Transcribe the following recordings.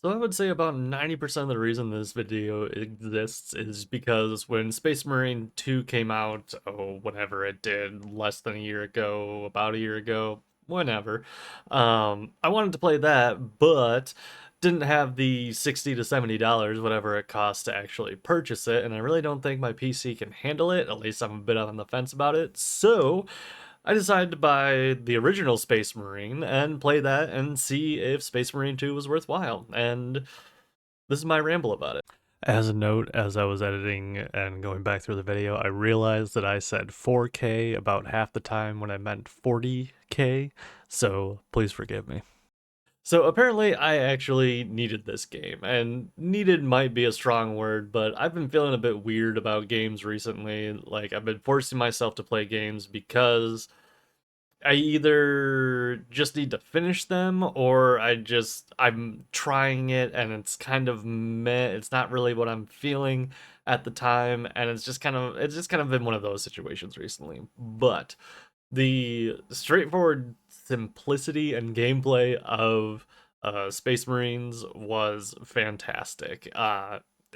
So I would say about 90% of the reason this video exists is because when Space Marine 2 came out, oh, whenever it did, less than a year ago, about a year ago, whenever, I wanted to play that, but didn't have the $60 to $70, whatever it costs to actually purchase it, and I really don't think my PC can handle it, at least I'm a bit on the fence about it, so I decided to buy the original Space Marine and play that and see if Space Marine 2 was worthwhile. And this is my ramble about it. As a note, as I was editing and going back through the video, I realized that I said 4K about half the time when I meant 40K, so please forgive me. So apparently I actually needed this game, and needed might be a strong word, but I've been feeling a bit weird about games recently. Like, I've been forcing myself to play games because I either just need to finish them or I'm trying it and it's kind of meh. It's not really what I'm feeling at the time, and it's just kind of been one of those situations recently. But the straightforward simplicity and gameplay of Space Marines was fantastic.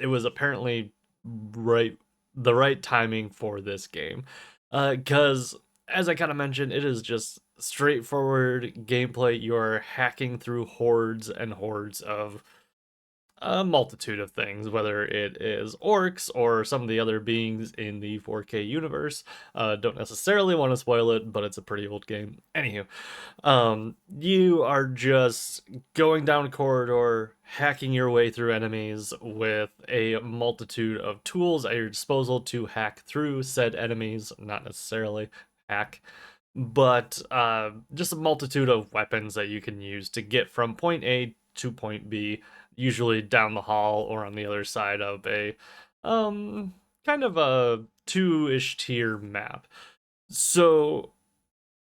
It was apparently right the right timing for this game, because as I kind of mentioned, it is just straightforward gameplay. You're hacking through hordes and hordes of a multitude of things, whether it is orcs or some of the other beings in the 4K universe. Don't necessarily want to spoil it, but it's a pretty old game. Anywho, you are just going down a corridor, hacking your way through enemies with a multitude of tools at your disposal to hack through said enemies, not necessarily hack, but just a multitude of weapons that you can use to get from point A to point B, usually down the hall or on the other side of a um kind of a two-ish tier map. So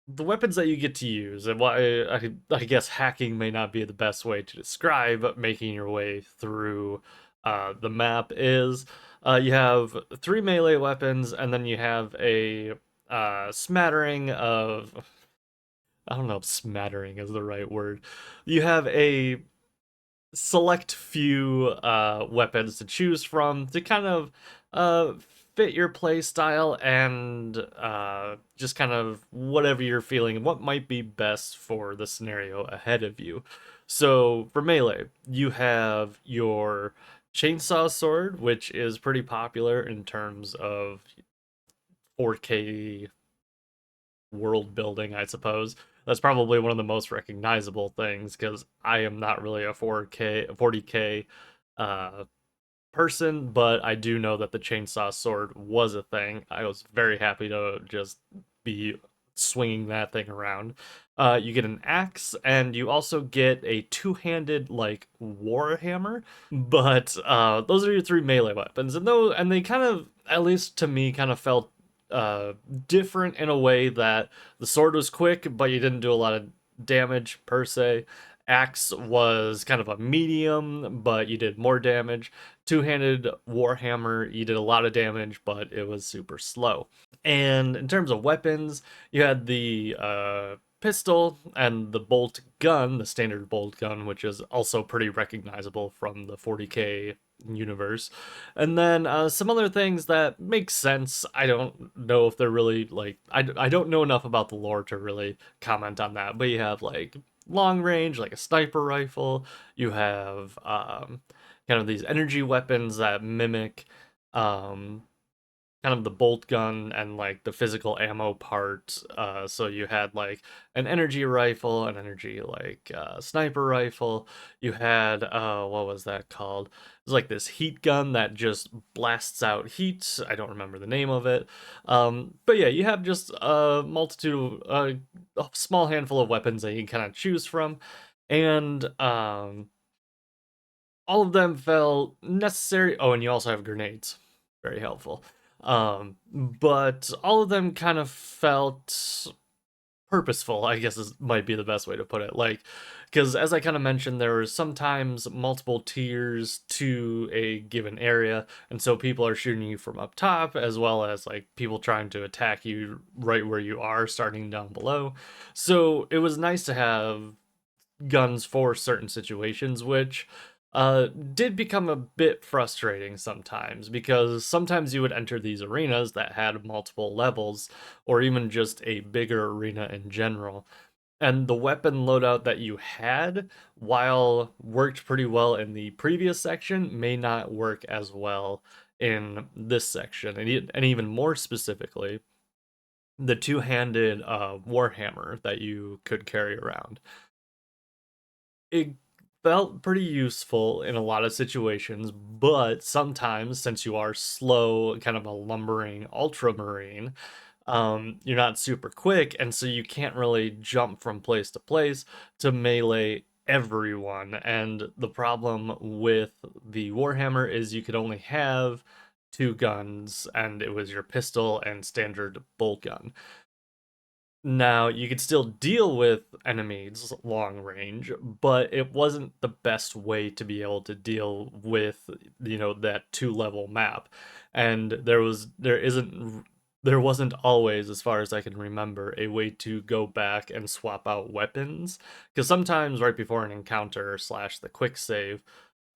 the weapons that you get to use, and why I guess hacking may not be the best way to describe making your way through the map, is you have three melee weapons, and then you have a smattering of, I don't know if smattering is the right word. You have a select few weapons to choose from to kind of uh, fit your play style and just kind of whatever you're feeling and what might be best for the scenario ahead of you. So for melee, you have your chainsaw sword, which is pretty popular in terms of 4K world building, I suppose. That's probably one of the most recognizable things because I am not really a 4K, 40K uh, person, but I do know that the chainsaw sword was a thing. I was very happy to just be swinging that thing around. You get an axe, and you also get a two-handed like Warhammer. But those are your three melee weapons, and they kind of, at least to me, kind of felt uh, different in a way that the sword was quick, but you didn't do a lot of damage per se. Axe was kind of a medium, but you did more damage. Two-handed Warhammer, you did a lot of damage, but it was super slow. And in terms of weapons, you had the pistol and the bolt gun, the standard bolt gun, which is also pretty recognizable from the 40K universe. And then some other things that make sense. I don't know if they're really like, I don't know enough about the lore to really comment on that, but you have like long range, like a sniper rifle. You have kind of these energy weapons that mimic um, kind of the bolt gun and like the physical ammo part. So you had like an energy rifle, an energy like sniper rifle. You had what was that called? It was like this heat gun that just blasts out heat. I don't remember the name of it. But yeah, you have just a multitude, a small handful of weapons that you can kind of choose from, and all of them felt necessary. Oh, and you also have grenades. Very helpful. But all of them kind of felt purposeful, I guess might be the best way to put it. Like, because as I kind of mentioned, there were sometimes multiple tiers to a given area, and so people are shooting you from up top, as well as like people trying to attack you right where you are, starting down below. So it was nice to have guns for certain situations, which did become a bit frustrating sometimes, because sometimes you would enter these arenas that had multiple levels, or even just a bigger arena in general. And the weapon loadout that you had, while worked pretty well in the previous section, may not work as well in this section. And even more specifically, the two-handed Warhammer that you could carry around. It felt pretty useful in a lot of situations, but sometimes, since you are slow, kind of a lumbering ultramarine, you're not super quick, and so you can't really jump from place to place to melee everyone. And the problem with the Warhammer is you could only have two guns, and it was your pistol and standard bolt gun. Now, you could still deal with enemies long range, but it wasn't the best way to be able to deal with, that two-level map. And there wasn't always, as far as I can remember, a way to go back and swap out weapons. Because sometimes right before an encounter slash the quick save,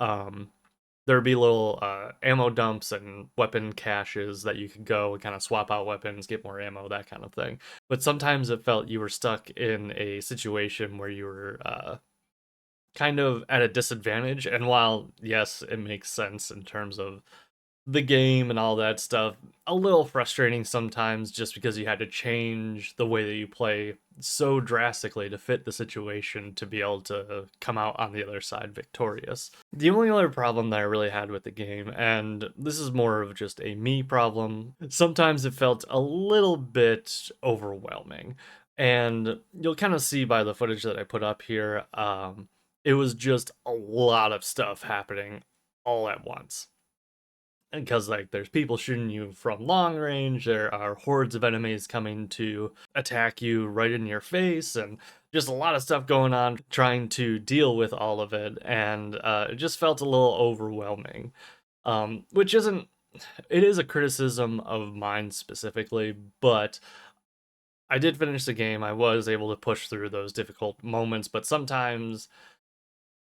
um, there'd be little ammo dumps and weapon caches that you could go and kind of swap out weapons, get more ammo, that kind of thing. But sometimes it felt you were stuck in a situation where you were kind of at a disadvantage. And while, yes, it makes sense in terms of the game and all that stuff, a little frustrating sometimes, just because you had to change the way that you play so drastically to fit the situation to be able to come out on the other side victorious. The only other problem that I really had with the game, and this is more of just a me problem, sometimes it felt a little bit overwhelming. And you'll kind of see by the footage that I put up here, it was just a lot of stuff happening all at once. Because there's people shooting you from long range, there are hordes of enemies coming to attack you right in your face, and just a lot of stuff going on trying to deal with all of it. And it just felt a little overwhelming. Which isn't, it is a criticism of mine specifically, but I did finish the game. I was able to push through those difficult moments, but sometimes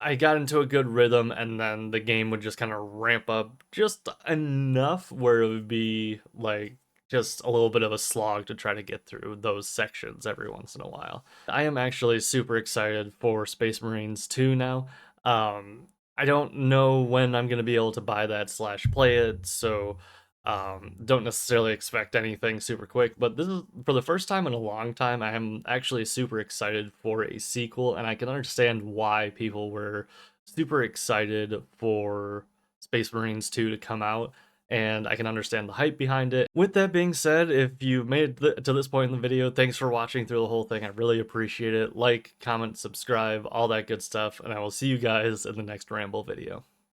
I got into a good rhythm, and then the game would just kind of ramp up just enough where it would be just a little bit of a slog to try to get through those sections every once in a while. I am actually super excited for Space Marines 2 now. I don't know when I'm going to be able to buy that slash play it, so don't necessarily expect anything super quick, but this is for the first time in a long time. I am actually super excited for a sequel, and I can understand why people were super excited for Space Marines 2 to come out, and I can understand the hype behind it. With that being said, if you made it to this point in the video, thanks for watching through the whole thing. I really appreciate it. Like, comment, subscribe, all that good stuff, and I will see you guys in the next Ramble video.